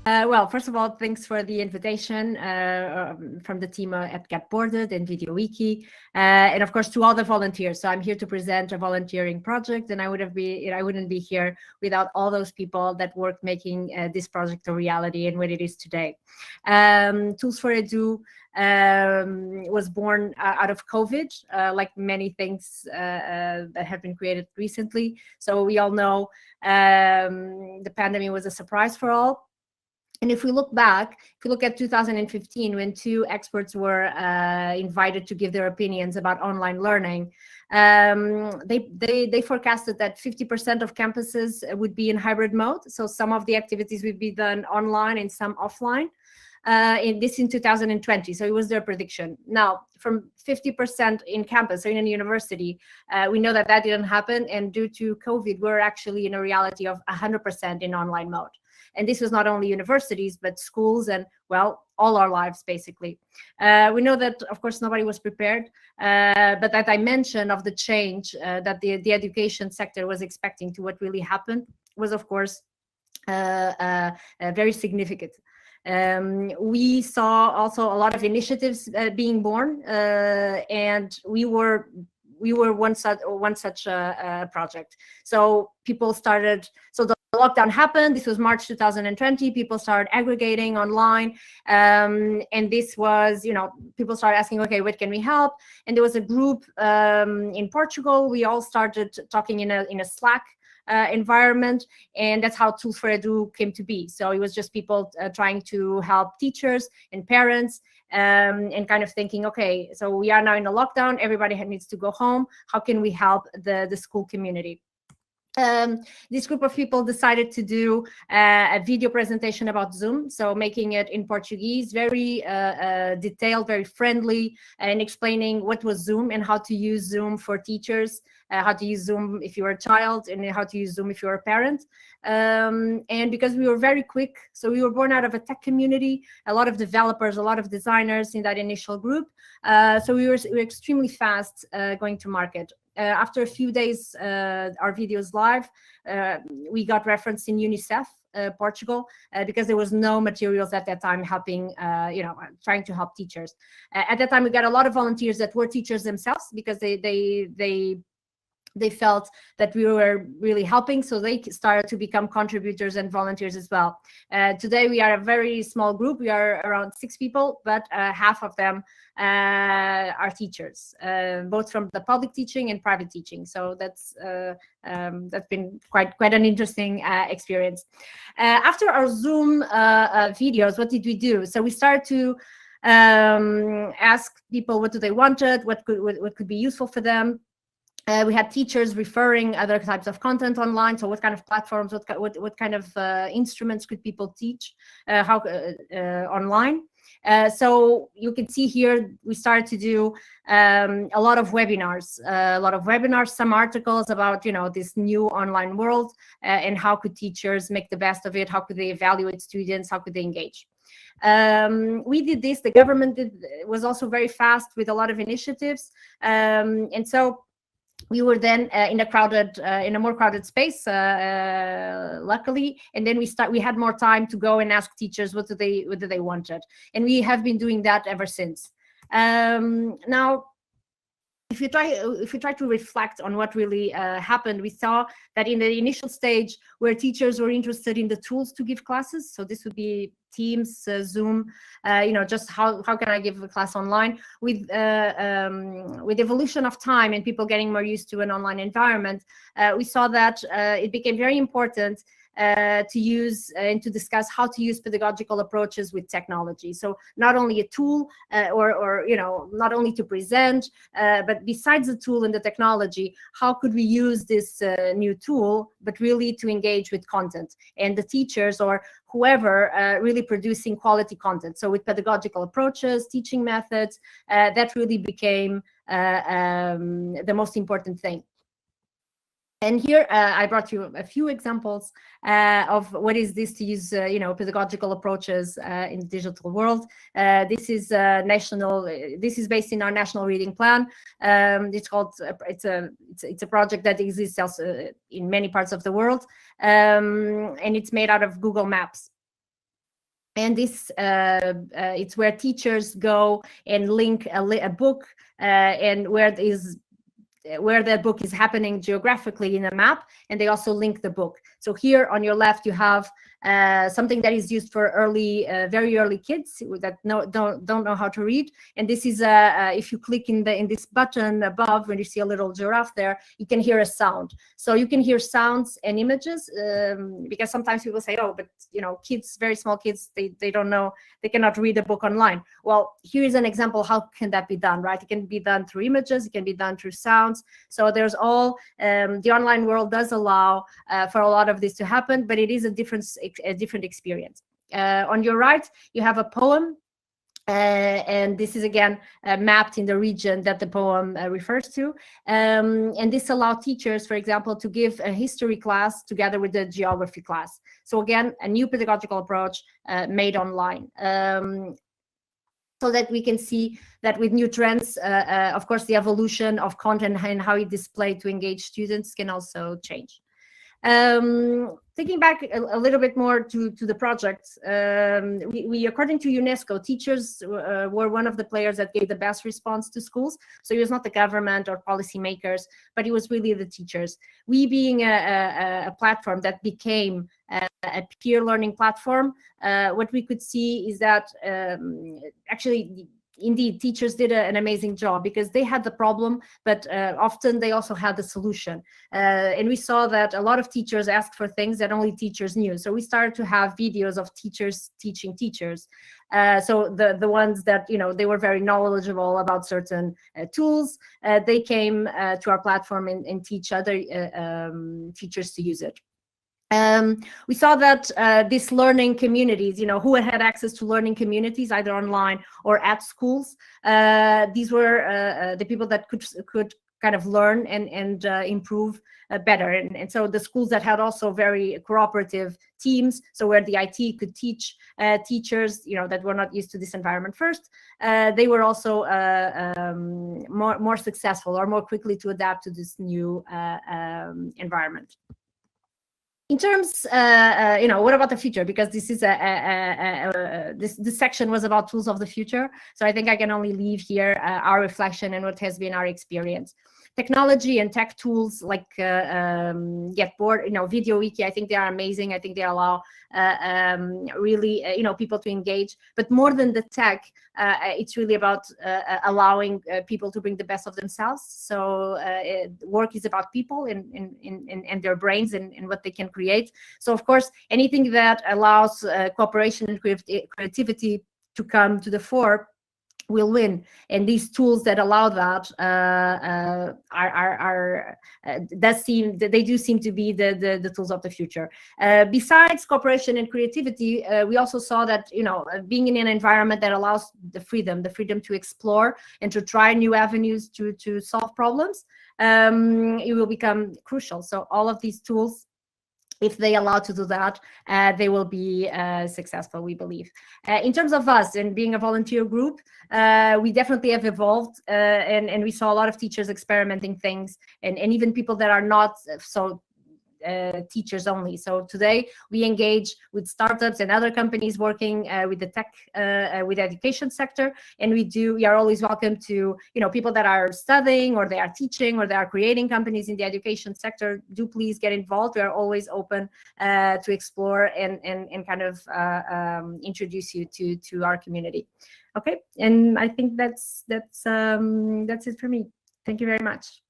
Well, first of all, thanks for the invitation from the team at Get Boarded and VideoWiki, and of course to all the volunteers. So I'm here to present a volunteering project, and I wouldn't be here without all those people that worked making this project a reality and what it is today. Tools4Edu was born out of COVID, like many things that have been created recently. So we all know the pandemic was a surprise for all. And if we look back, if we look at 2015, when two experts were invited to give their opinions about online learning, they forecasted that 50% of campuses would be in hybrid mode. So some of the activities would be done online and some offline. In 2020, so it was their prediction. Now, from 50% in campus, so in a university, we know that didn't happen, and due to COVID, we're actually in a reality of 100% in online mode. And this was not only universities, but schools and, well, all our lives, basically. We know that, of course, nobody was prepared, but that dimension of the change that the education sector was expecting to what really happened was, of course, very significant. We saw also a lot of initiatives being born, and we were one such project. So people started. So the lockdown happened. This was March 2020. People started aggregating online, and this was, people started asking, okay, what can we help? And there was a group in Portugal. We all started talking in a Slack environment, and that's how Tools4Edu came to be. So it was just people trying to help teachers and parents, and kind of thinking, okay, so we are now in a lockdown, everybody needs to go home, how can we help the school community? This group of people decided to do a video presentation about Zoom, so making it in Portuguese, very detailed, very friendly, and explaining what was Zoom and how to use Zoom for teachers, how to use Zoom if you're a child, and how to use Zoom if you're a parent. And because we were very quick, so we were born out of a tech community, a lot of developers, a lot of designers in that initial group. So we were extremely fast going to market. After a few days, our videos live, we got referenced in UNICEF, Portugal, because there was no materials at that time helping, trying to help teachers. At that time, we got a lot of volunteers that were teachers themselves, because they felt that we were really helping, so they started to become contributors and volunteers as well. Today, we are a very small group. We are around 6 people, but half of them are teachers, both from the public teaching and private teaching. So that's been quite an interesting experience. After our Zoom videos, what did we do? So we started to ask people what do they wanted, what could be useful for them. We had teachers referring other types of content online. So what kind of platforms, what kind of instruments could people teach online? So you can see here, we started to do a lot of webinars, some articles about, this new online world, and how could teachers make the best of it? How could they evaluate students? How could they engage? We did this, the government was also very fast with a lot of initiatives. And so we were then in a more crowded space, luckily, and then we had more time to go and ask teachers what do they wanted, and we have been doing that ever since. Now, if you try to reflect on what really happened, we saw that in the initial stage where teachers were interested in the tools to give classes, so this would be Teams, Zoom, just how can I give a class online? With evolution of time and people getting more used to an online environment, we saw that it became very important to use and to discuss how to use pedagogical approaches with technology. So not only a tool or not only to present, but besides the tool and the technology, how could we use this new tool, but really to engage with content and the teachers or whoever really producing quality content. So with pedagogical approaches, teaching methods, that really became the most important thing. And here I brought you a few examples of what is this to use, pedagogical approaches in the digital world. This is This is based in our national reading plan. It's a project that exists also in many parts of the world, and it's made out of Google Maps. And this it's where teachers go and link a book and where that book is happening geographically in a map, and they also link the book. So here on your left you have something that is used for very early kids that don't know how to read. And this is if you click in this button above, when you see a little giraffe there, you can hear a sound. So you can hear sounds and images, because sometimes people say, oh, but kids, very small kids, they don't know, they cannot read a book online. Well, here is an example. How can that be done, right? It can be done through images, it can be done through sounds. So there's all the online world does allow for a lot of this to happen, but it is a different experience. On your right, you have a poem, and this is again mapped in the region that the poem refers to. And this allows teachers, for example, to give a history class together with the geography class. So again, a new pedagogical approach made online. So that we can see that with new trends, of course, the evolution of content and how it displayed to engage students can also change. Thinking back a little bit more to the project, we according to UNESCO, teachers were one of the players that gave the best response to schools. So it was not the government or policymakers, but it was really the teachers. We being a platform that became a peer learning platform, what we could see is that actually, indeed, teachers did an amazing job, because they had the problem, but often they also had the solution. And we saw that a lot of teachers asked for things that only teachers knew. So we started to have videos of teachers teaching teachers. So the ones that, they were very knowledgeable about certain tools, they came to our platform and teach other teachers to use it. We saw that these learning communities, who had access to learning communities, either online or at schools, these were the people that could kind of learn and improve better. And so the schools that had also very cooperative teams, so where the IT could teach teachers, that were not used to this environment first, they were also more successful, or more quickly to adapt to this new environment. In terms, what about the future? Because this is this section was about tools of the future. So I think I can only leave here our reflection and what has been our experience. Technology and tech tools like Getboard, VideoWiki, I think they are amazing. I think they allow really, people to engage. But more than the tech, it's really about allowing people to bring the best of themselves. So work is about people and their brains and what they can create. So of course, anything that allows cooperation and creativity to come to the fore will win. And these tools that allow that they do seem to be the tools of the future. Besides cooperation and creativity, we also saw that being in an environment that allows the freedom to explore and to try new avenues to solve problems, it will become crucial. So all of these tools, if they allow to do that, they will be successful, we believe. In terms of us and being a volunteer group, we definitely have evolved, and we saw a lot of teachers experimenting things, and even people that are not so teachers only. So today we engage with startups and other companies working with the tech, with the education sector, and we are always welcome to people that are studying, or they are teaching, or they are creating companies in the education sector. Do please get involved. We are always open to explore and kind of introduce you to our community. Okay, and I think that's it for me. Thank you very much.